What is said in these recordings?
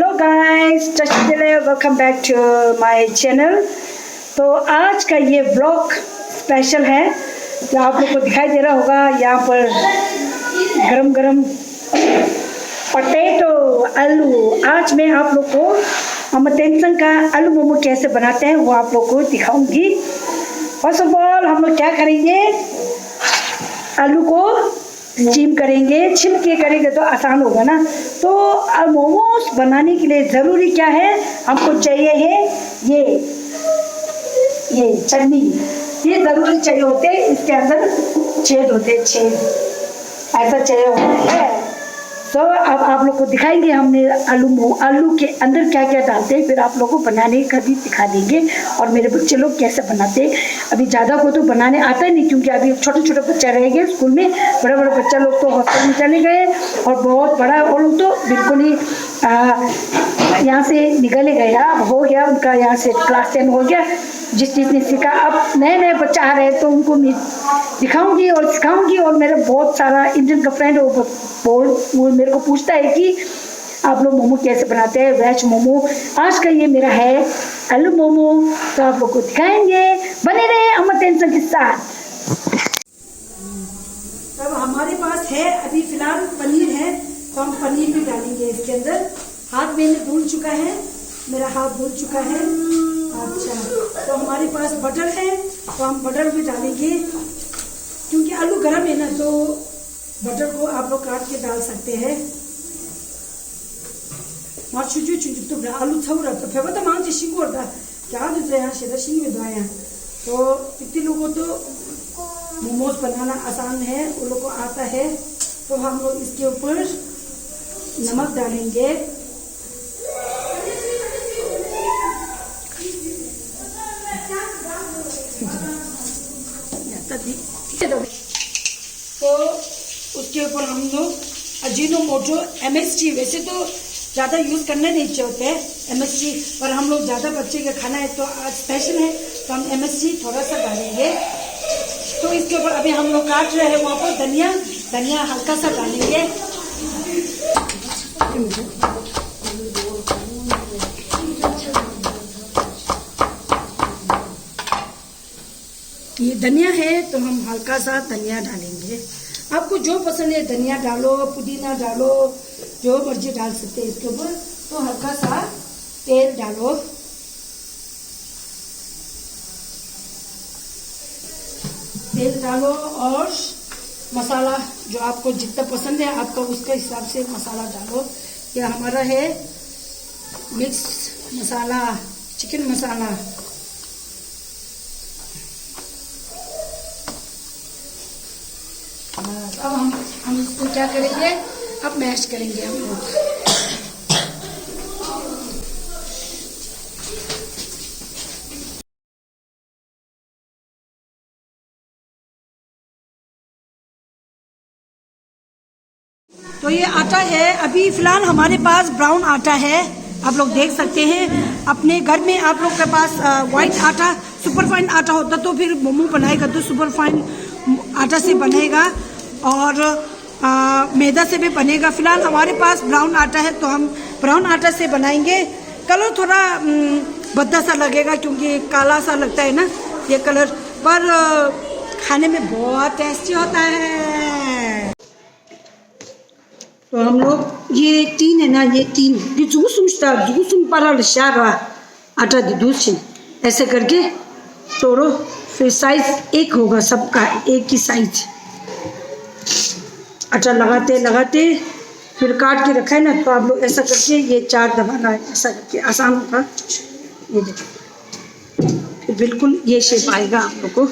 Hello guys, welcome back to my channel. तो आज का ये ब्लॉग स्पेशल है। जो आप लोग को दिखाई दे रहा होगा, यहाँ पर गरम गरम पोटैटो आलू। आज मैं आप लोग को हम टेंशन का आलू मोमो कैसे बनाते हैं वो आप लोग को दिखाऊंगी। फर्स्ट ऑफ ऑल हम लोग क्या करेंगे, आलू को स्टीम करेंगे, छिल के करेंगे तो आसान होगा ना। तो मोमोज बनाने के लिए ज़रूरी क्या है, हमको चाहिए है ये चटनी। ये ज़रूरी चाहिए होते हैं, इसके अंदर छेद होते हैं, छेद ऐसा चाहिए होता है। तो अब आप लोग को दिखाएंगे हमने आलू के अंदर क्या क्या डालते हैं, फिर आप लोग को बनाने का भी दिखा देंगे और मेरे बच्चे लोग कैसे बनाते हैं। अभी ज़्यादा को तो बनाने आता ही नहीं, क्योंकि अभी छोटे छोटे बच्चे रहेंगे स्कूल में, बड़े बड़े बच्चा लोग तो हॉस्टल में चले गए और बहुत बड़ा वो लोग तो बिल्कुल ही यहाँ से निकले गए। हो गया उनका, यहाँ से क्लास 10 हो गया, जिस चीज़ ने सीखा। अब नए नए बच्चा आ रहे हैं तो उनको मैं दिखाऊंगी और सिखाऊंगी। और मेरा बहुत सारा इंडियन का फ्रेंड वो मेरे को पूछता है कि आप लोग मोमो कैसे बनाते हैं, वेज मोमो। आज का ये मेरा है आलू मोमो, तो आप लोग को दिखाएंगे, बने रहे अमर टेंशन के साथ। तब हमारे पास है अभी फिलहाल पनीर है, तो हम पनीर भी डालेंगे इसके अंदर। हाथ मैंने धुल चुका है, मेरा हाथ धुल चुका है। अच्छा, तो हमारे पास बटर है, तो हम बटर भी डालेंगे, क्योंकि आलू गर्म है ना, तो बटर को आप लोग काट के डाल सकते हैं। आलू छौरा तो फेबा तो मांग शिंगो क्या दूसरे यहाँ से शिंग में दवाया। तो कितने लोगों तो मोमोज बनाना आसान है, उन लोगों को आता है। तो हम लोग इसके ऊपर नमक डालेंगे, तो उसके ऊपर हम लोग अजीनोमोटो MSG, वैसे तो ज़्यादा यूज़ करने नहीं चाहते हैं MSG, पर हम लोग ज़्यादा बच्चे का खाना है तो आज स्पेशल है, तो हम MSG थोड़ा सा डालेंगे। तो इसके ऊपर अभी हम लोग काट रहे हैं वहाँ पर धनिया हल्का सा डालेंगे। ये धनिया है तो हम हल्का सा धनिया डालेंगे। आपको जो पसंद है धनिया डालो, पुदीना डालो, जो मर्जी डाल सकते हैं इसके ऊपर। तो हल्का सा तेल डालो, और मसाला जो आपको जितना पसंद है आपका उसके हिसाब से मसाला डालो। यह हमारा है मिक्स मसाला, चिकन मसाला। अब हम इसको क्या करेंगे, अब मैश करेंगे हम लोग। तो ये आटा है, अभी फिलहाल हमारे पास ब्राउन आटा है, आप लोग देख सकते हैं। अपने घर में आप लोग के पास व्हाइट आटा, सुपर फाइन आटा होता तो फिर मोमो बनाएगा तो सुपर फाइन आटा से बनेगा और मैदा से भी बनेगा। फिलहाल हमारे पास ब्राउन आटा है तो हम ब्राउन आटा से बनाएंगे। कलर थोड़ा भद्दा सा लगेगा, क्योंकि काला सा लगता है ना ये कलर, पर खाने में बहुत टेस्टी होता है। तो हम लोग ये तीन है ना, ये तीन आटा दूसरी ऐसे करके तोड़ो, फिर साइज एक होगा सबका, एक ही साइज। आटा लगाते लगाते फिर काट के रखा है ना, तो आप लोग ऐसा करके ये 4 दबाना है, ऐसा करके आसान होगा। ये देखो, फिर बिल्कुल ये शेप आएगा आप लोग को।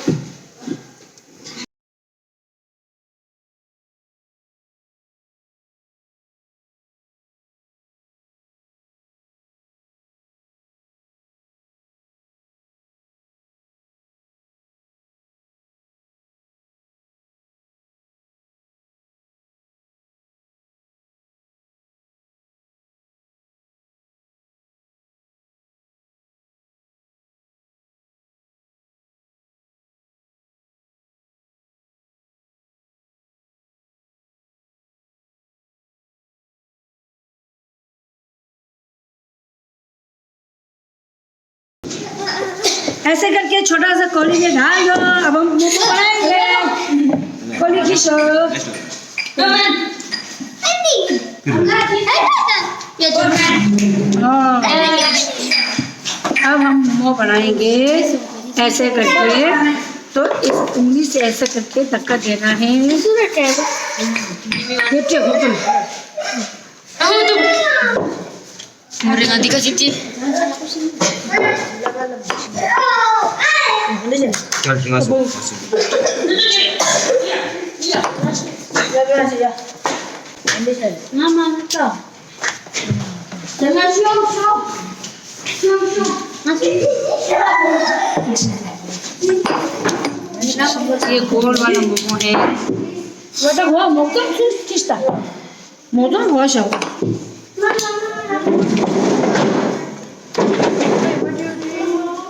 ऐसे करके छोटा सा कौली में डाल दो। अब हम मोमो बनाएंगे। कौली खींचो। अब हम मोमो बनाएंगे ऐसे करके। तो इस उंगली से ऐसे करके धक्का देना है। ये गोल वाला मोमो है। वाटा हुआ मोमो किसता? मोमो हुआ शाव।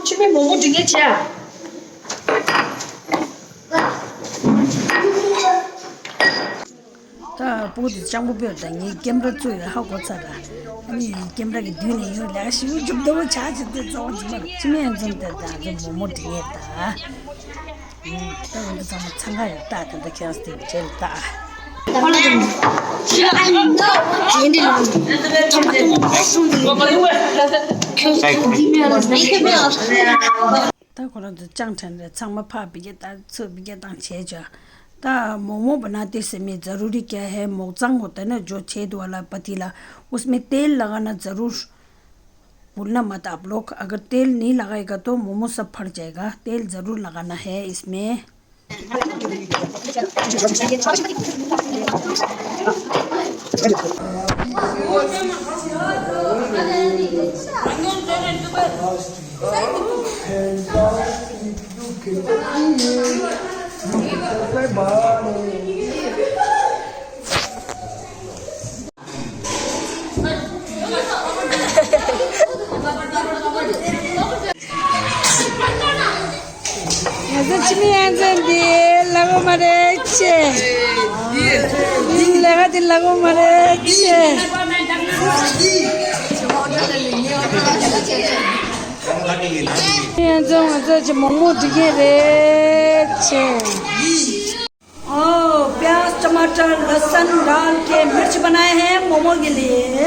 집에 모모 되겠지? 다 보고도 장부 배웠다. 이 캠era 쪽에 하고 살아. 아니 캠era 그 뒤에 이거 내가 시우 좀 너무 자주 들어오지 마. 지면 좀 됐다. 좀 모모 되겠다. 또 오늘 좀 참가했다. 근데 그냥 제일 다. ता कोला तो चांगठन रे चांगमा फा बिगे ता छ बिगे तांग छे जा ता मोमो बनाते समय जरूरी क्या है मोचांग होता है ना जो छेद वाला पतीला उसमें तेल लगाना जरूर भूलना मत आप लोग अगर तेल नहीं लगाएगा तो मोमो सब फट जाएगा तेल जरूर लगाना है इसमें lagu merece, di lagu merece. Yang जैसे मोमो दिखे रेचे। प्याज टमाटर लहसुन डाल के मिर्च बनाए हैं मोमो के लिए।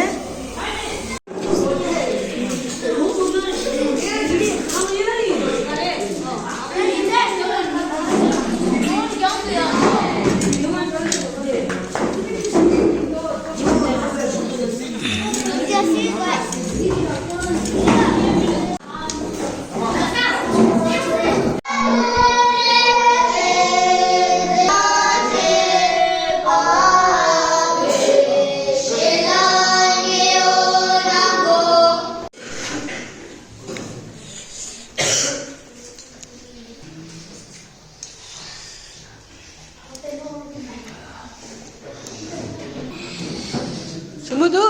semua tu